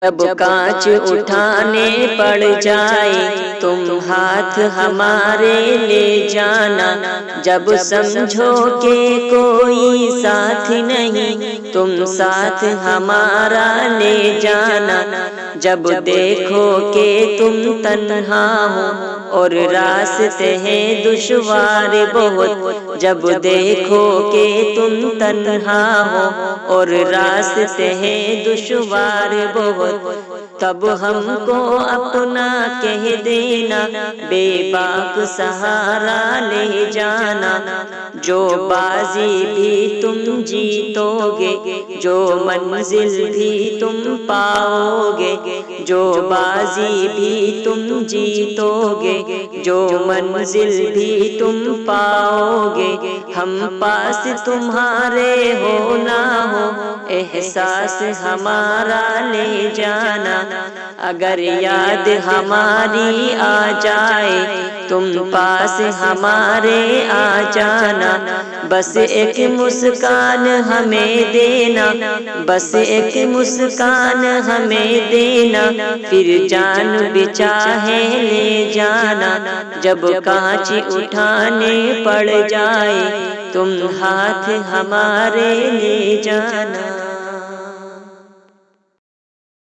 جب کانچ اٹھانے پڑ جائے تم ہاتھ ہمارے لے جانا، جب سمجھو کہ کوئی ساتھ نہیں تم ساتھ ہمارا لے جانا، جب دیکھو کہ تم تنہا ہو اور راستے ہیں دشوار بہت، جب دیکھو کہ تم تنہا ہو اور راستے ہیں دشوار بہت، تب ہم کو اپنا کہہ دینا، بے باک سہارا لے جانا، جو بازی بھی تم جیتو گے، جو منزل بھی تم پاؤ گے، جو بازی بھی تم جیتو گے، جو منزل بھی تم پاؤ گے، ہم پاس تمہارے ہو نہ ہو احساس ہمارا لے جانا، اگر یاد ہماری آ جائے تم پاس ہمارے آ جانا، بس ایک مسکان ہمیں دینا، بس ایک مسکان ہمیں دینا، پھر جان بھی چاہے لے جانا، جب کانچ اٹھانے پڑ جائے تم ہاتھ ہمارے لے جانا۔